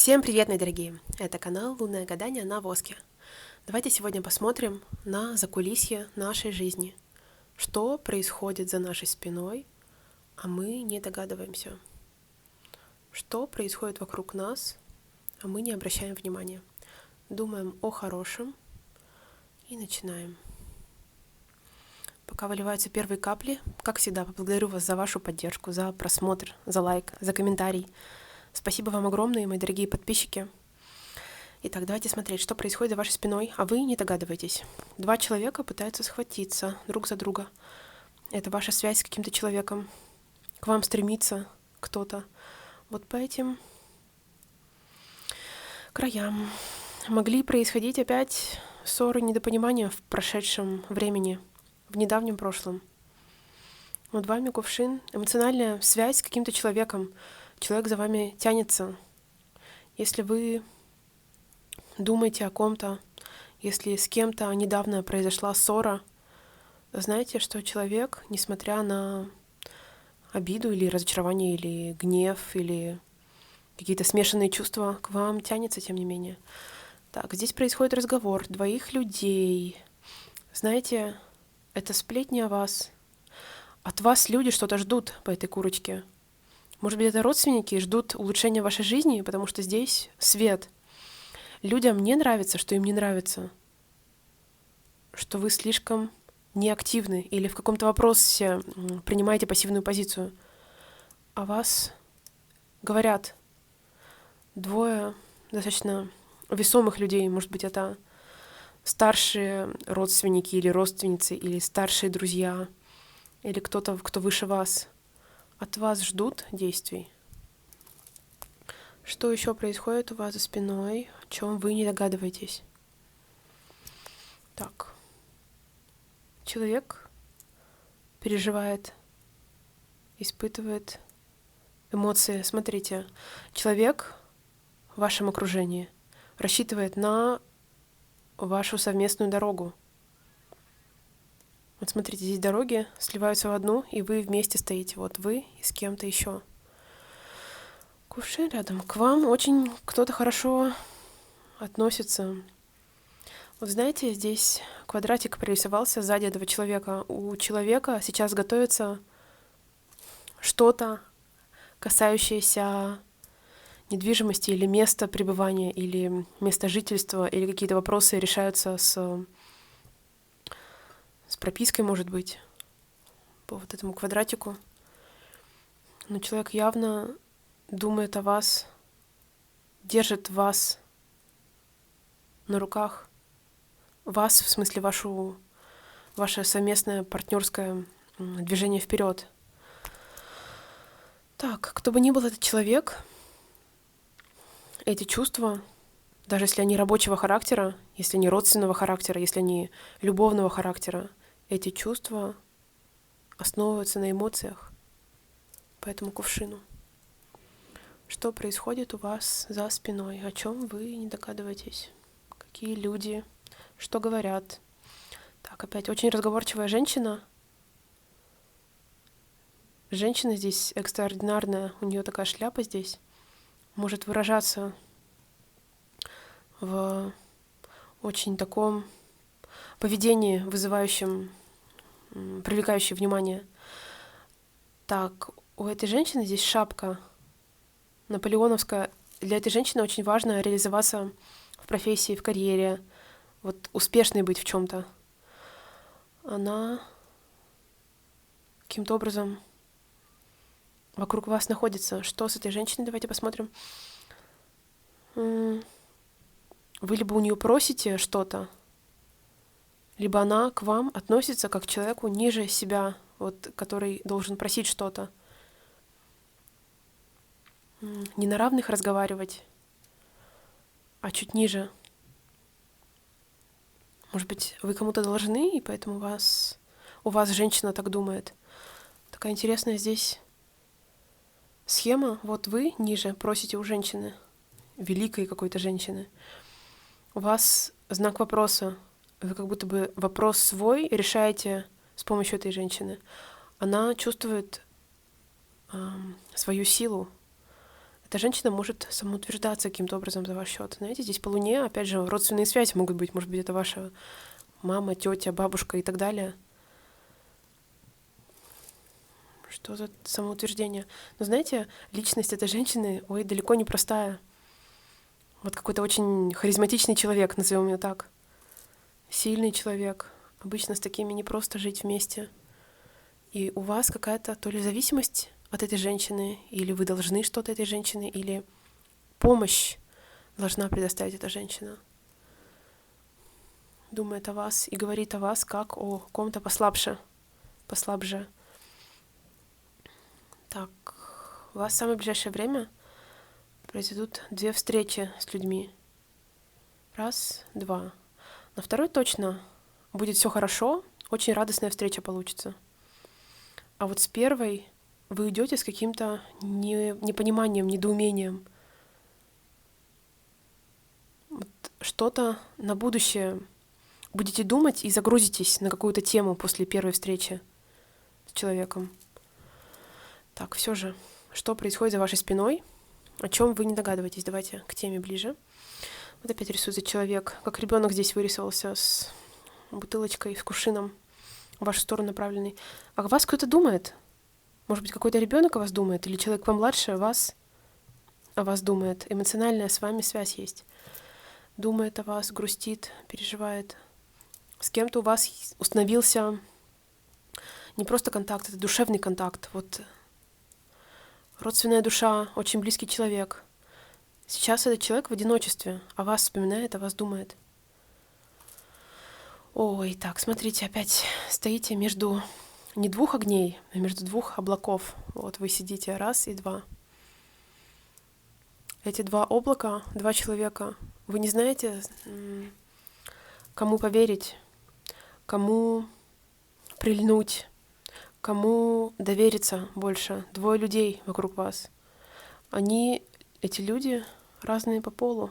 Всем привет, мои дорогие! Это канал «Лунное гадание на воске». Давайте сегодня посмотрим на закулисье нашей жизни. Что происходит за нашей спиной, а мы не догадываемся. Что происходит вокруг нас, а мы не обращаем внимания. Думаем о хорошем и начинаем. Пока выливаются первые капли, как всегда, поблагодарю вас за вашу поддержку, за просмотр, за лайк, за комментарий. Спасибо вам огромное, мои дорогие подписчики. Итак, давайте смотреть, что происходит за вашей спиной, а вы не догадываетесь. Два человека пытаются схватиться друг за друга. Это ваша связь с каким-то человеком. К вам стремится кто-то. Вот по этим краям могли происходить опять ссоры, недопонимания в прошедшем времени, в недавнем прошлом. Над вами кувшин, эмоциональная связь с каким-то человеком. Человек за вами тянется. Если вы думаете о ком-то, если с кем-то недавно произошла ссора, знайте, что человек, несмотря на обиду или разочарование, или гнев, или какие-то смешанные чувства, к вам тянется, тем не менее. Так, здесь происходит разговор двоих людей. Знаете, это сплетни о вас. От вас люди что-то ждут по этой курочке. Может быть, это родственники ждут улучшения вашей жизни, потому что здесь свет. Людям не нравится, что им не нравится, что вы слишком неактивны или в каком-то вопросе принимаете пассивную позицию. О вас говорят двое достаточно весомых людей. Может быть, это старшие родственники или родственницы, или старшие друзья, или кто-то, кто выше вас. От вас ждут действий. Что еще происходит у вас за спиной, о чем вы не догадываетесь? Так. Человек переживает, испытывает эмоции. Смотрите, человек в вашем окружении рассчитывает на вашу совместную дорогу. Вот смотрите, здесь дороги сливаются в одну, и вы вместе стоите. Вот вы и с кем-то еще. Кувшин рядом. К вам очень кто-то хорошо относится. Вот знаете, здесь квадратик прорисовался сзади этого человека. У человека сейчас готовится что-то, касающееся недвижимости или места пребывания, или места жительства, или какие-то вопросы решаются с пропиской, может быть, по вот этому квадратику. Но человек явно думает о вас, держит вас на руках. Вас, в смысле, ваше совместное партнерское движение вперед. Так, кто бы ни был этот человек, эти чувства, даже если они рабочего характера, если они родственного характера, если они любовного характера, эти чувства основываются на эмоциях. Поэтому кувшину. Что происходит у вас за спиной? О чем вы не догадываетесь? Какие люди? Что говорят? Так, опять очень разговорчивая женщина. Женщина здесь экстраординарная. У нее такая шляпа здесь. Может выражаться в очень таком поведении, вызывающем, привлекающем внимание. Так, у этой женщины здесь шапка наполеоновская. Для этой женщины очень важно реализоваться в профессии, в карьере, вот успешной быть в чем-то. Она каким-то образом вокруг вас находится. Что с этой женщиной? Давайте посмотрим. Вы либо у нее просите что-то, либо она к вам относится как к человеку ниже себя, вот, который должен просить что-то. Не на равных разговаривать, а чуть ниже. Может быть, вы кому-то должны, и поэтому у вас женщина так думает. Такая интересная здесь схема. Вот вы ниже просите у женщины, великой какой-то женщины. У вас знак вопроса. Вы как будто бы вопрос свой решаете с помощью этой женщины. Она чувствует свою силу. эта женщина может самоутверждаться каким-то образом за ваш счет. Знаете, здесь по Луне, опять же, родственные связи могут быть. Может быть, это ваша мама, тетя, бабушка и так далее. Что за самоутверждение? Но знаете, личность этой женщины, далеко не простая. Вот какой-то очень харизматичный человек, назовем ее так. Сильный человек. Обычно с такими не просто жить вместе. И у вас какая-то то ли зависимость от этой женщины, или вы должны что-то этой женщине, или помощь должна предоставить эта женщина. Думает о вас и говорит о вас как о ком-то послабже. Так, у вас в самое ближайшее время произойдут 2 встречи с людьми. 1, 2. На второй точно будет все хорошо, очень радостная встреча получится. А вот с первой вы уйдете с каким-то непониманием, недоумением. Вот что-то на будущее будете думать и загрузитесь на какую-то тему после первой встречи с человеком. Так, все же, что происходит за вашей спиной, о чем вы не догадываетесь? Давайте к теме ближе. Вот опять рисуется человек, как ребенок здесь вырисовался с бутылочкой, с кувшином в вашу сторону направленный. А о вас кто-то думает? Может быть, какой-то ребенок о вас думает, или человек помладше о вас думает. Эмоциональная с вами связь есть. Думает о вас, грустит, переживает. С кем-то у вас установился не просто контакт, это душевный контакт. Вот родственная душа, очень близкий человек. Сейчас этот человек в одиночестве, о вас вспоминает, о вас думает. Ой, так, смотрите, опять стоите между не 2 огней, а между 2 облаков. Вот вы сидите 1 и 2. Эти 2 облака, 2 человека. Вы не знаете, кому поверить, кому прильнуть, кому довериться больше. 2 людей вокруг вас. Эти люди, разные по полу.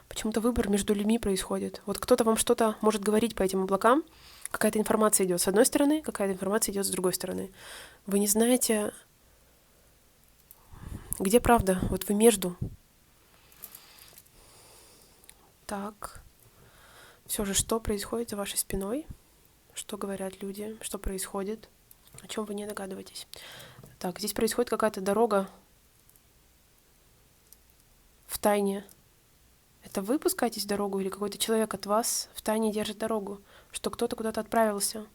Почему-то выбор между людьми происходит. Вот кто-то вам что-то может говорить по этим облакам, какая-то информация идет с одной стороны, какая-то информация идет с другой стороны. Вы не знаете, где правда, вот вы между. Так, все же, что происходит за вашей спиной? Что говорят люди? Что происходит? О чем вы не догадываетесь? Так, здесь происходит какая-то дорога в тайне. Это вы пускаетесь в дорогу или какой-то человек от вас в тайне держит дорогу, что кто-то куда-то отправился?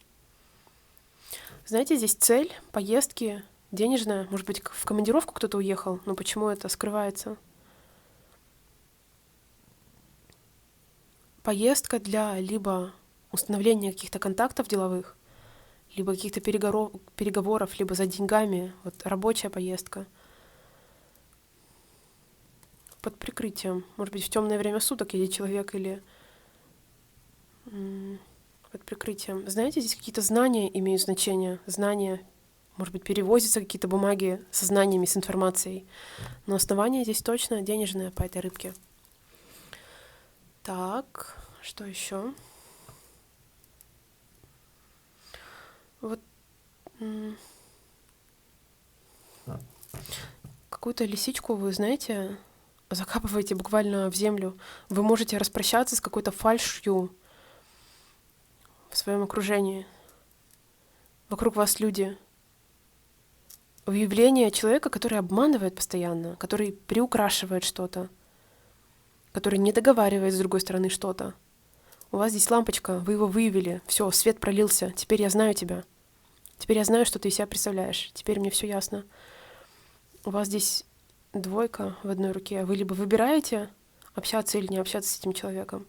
Знаете, здесь цель поездки денежная. Может быть, в командировку кто-то уехал, но почему это скрывается? Поездка для либо установления каких-то контактов деловых, либо каких-то переговоров, либо за деньгами. Вот рабочая поездка. Под прикрытием. Может быть, в темное время суток едет человек или под прикрытием. Знаете, здесь какие-то знания имеют значение. Знания, может быть, перевозятся какие-то бумаги со знаниями, с информацией. Но основание здесь точно денежное по этой рыбке. Так, что еще? Вот какую-то лисичку вы, знаете, закапываете буквально в землю. Вы можете распрощаться с какой-то фальшью в своем окружении. Вокруг вас люди. Выявление человека, который обманывает постоянно, который приукрашивает что-то, который не договаривает с другой стороны что-то. У вас здесь лампочка, вы его выявили, все, свет пролился, теперь я знаю тебя. Теперь я знаю, что ты из себя представляешь. Теперь мне все ясно. У вас здесь 2 в одной руке. Вы либо выбираете общаться или не общаться с этим человеком,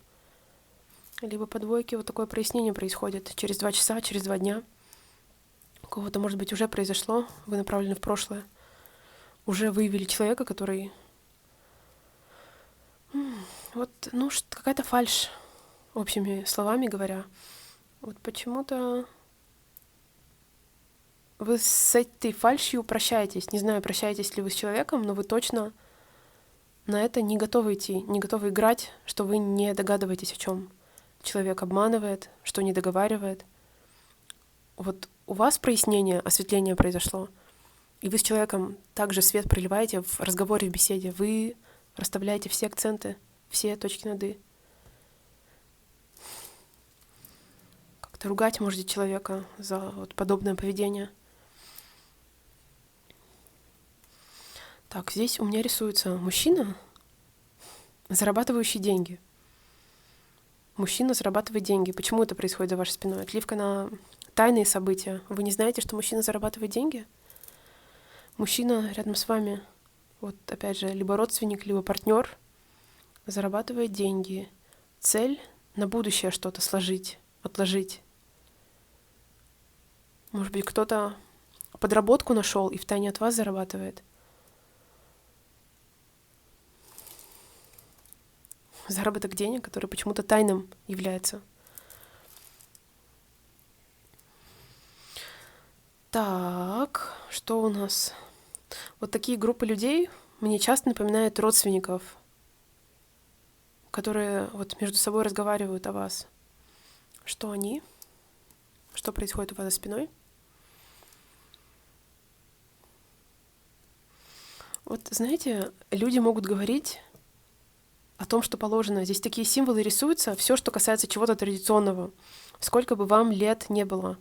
либо по 2 вот такое прояснение происходит через 2 часа, через 2 дня. У кого-то, может быть, уже произошло, вы направлены в прошлое. Уже выявили человека, который... Вот, какая-то фальшь, общими словами говоря. Вот почему-то вы с этой фальшью прощаетесь. Не знаю, прощаетесь ли вы с человеком, но вы точно на это не готовы идти, не готовы играть, что вы не догадываетесь, о чем человек обманывает, что не договаривает. Вот у вас прояснение, осветление произошло. И вы с человеком также свет проливаете в разговоре, в беседе. Вы расставляете все акценты, все точки над «и». Как-то ругать можете человека за вот подобное поведение. Так, здесь у меня рисуется мужчина, зарабатывающий деньги. Мужчина зарабатывает деньги. Почему это происходит за вашей спиной? Отливка на тайные события. Вы не знаете, что мужчина зарабатывает деньги? Мужчина рядом с вами, вот опять же, либо родственник, либо партнер, зарабатывает деньги. Цель на будущее что-то сложить, отложить. Может быть, кто-то подработку нашел и втайне от вас зарабатывает. Заработок денег, который почему-то тайным является. Так, что у нас? Вот такие группы людей мне часто напоминают родственников, которые вот между собой разговаривают о вас. Что они? Что происходит у вас за спиной? Вот, знаете, люди могут говорить о том, что положено. Здесь такие символы рисуются, все, что касается чего-то традиционного. Сколько бы вам лет не было,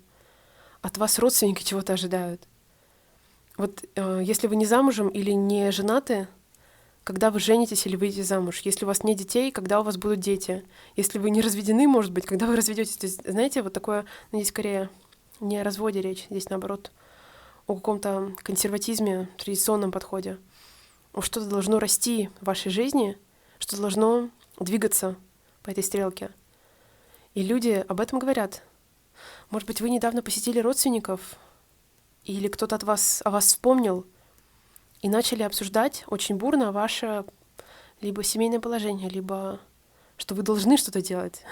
от вас родственники чего-то ожидают. Вот если вы не замужем или не женаты, когда вы женитесь или выйдете замуж, если у вас нет детей, когда у вас будут дети, если вы не разведены, может быть, когда вы разведетесь, то есть, знаете, вот такое, здесь скорее не о разводе речь, здесь наоборот о каком-то консерватизме, традиционном подходе. Что-то должно расти в вашей жизни, что должно двигаться по этой стрелке. И люди об этом говорят. Может быть, вы недавно посетили родственников, или кто-то о вас вспомнил, и начали обсуждать очень бурно ваше либо семейное положение, либо что вы должны что-то делать,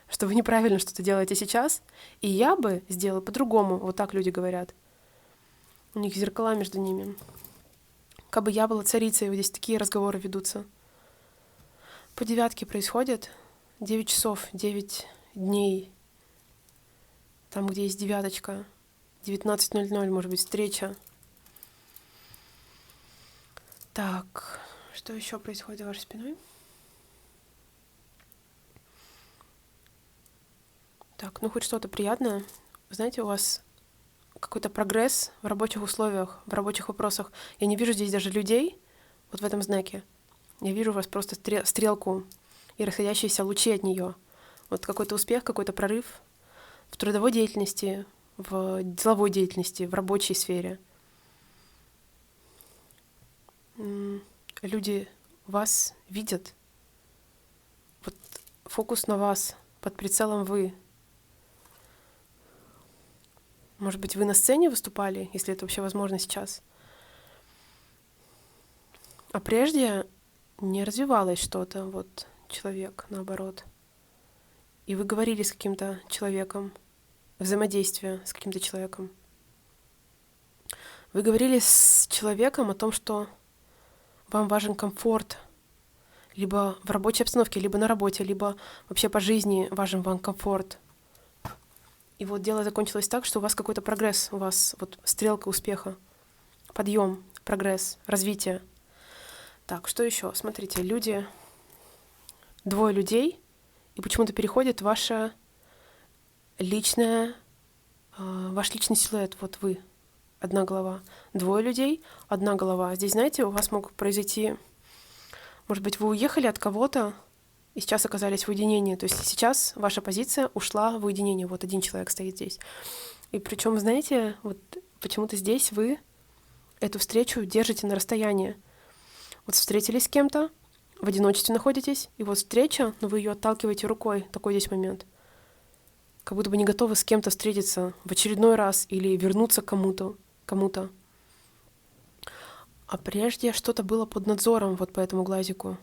что вы неправильно что-то делаете сейчас, и я бы сделала по-другому. Вот так люди говорят. У них зеркала между ними. Как бы я была царицей, вот здесь такие разговоры ведутся. По девятке происходит 9 часов, 9 дней. Там, где есть девяточка, 19:00, может быть, встреча. Так, что еще происходит за вашей спиной? Так, ну хоть что-то приятное. Знаете, у вас какой-то прогресс в рабочих условиях, в рабочих вопросах. Я не вижу здесь даже людей, вот в этом знаке. Я вижу у вас просто стрелку и расходящиеся лучи от нее. Вот какой-то успех, какой-то прорыв в трудовой деятельности, в деловой деятельности, в рабочей сфере. Люди вас видят. Вот фокус на вас, под прицелом вы. Может быть, вы на сцене выступали, если это вообще возможно сейчас. А прежде не развивалось что-то, вот человек, наоборот. И вы говорили с каким-то человеком, взаимодействие с каким-то человеком. Вы говорили с человеком о том, что вам важен комфорт, либо в рабочей обстановке, либо на работе, либо вообще по жизни важен вам комфорт. И вот дело закончилось так, что у вас какой-то прогресс, у вас вот стрелка успеха, подъем, прогресс, развитие. Так, что еще? Смотрите, двое людей, и почему-то переходит ваш личный силуэт, вот вы, одна голова. Двое людей, одна голова. Здесь, знаете, у вас могут произойти, может быть, вы уехали от кого-то и сейчас оказались в уединении. То есть сейчас ваша позиция ушла в уединение. Вот один человек стоит здесь. И причем, знаете, вот почему-то здесь вы эту встречу держите на расстоянии. Вот встретились с кем-то, в одиночестве находитесь, и вот встреча, но вы ее отталкиваете рукой. Такой здесь момент. Как будто бы не готовы с кем-то встретиться в очередной раз или вернуться к кому-то. А прежде что-то было под надзором вот по этому глазику.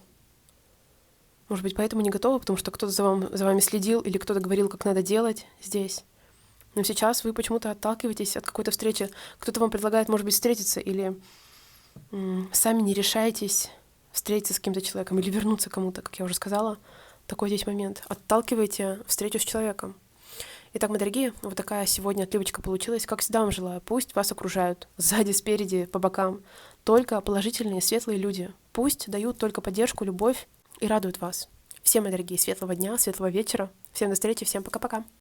Может быть, поэтому не готовы, потому что кто-то за вами следил или кто-то говорил, как надо делать здесь. Но сейчас вы почему-то отталкиваетесь от какой-то встречи. Кто-то вам предлагает, может быть, встретиться, или сами не решаетесь встретиться с каким-то человеком или вернуться к кому-то, как я уже сказала. Такой здесь момент. Отталкиваете встречу с человеком. Итак, мои дорогие, вот такая сегодня отливочка получилась. Как всегда вам желаю, пусть вас окружают сзади, спереди, по бокам только положительные, светлые люди. Пусть дают только поддержку, любовь и радуют вас. Всем, мои дорогие, светлого дня, светлого вечера. Всем до встречи, всем пока-пока.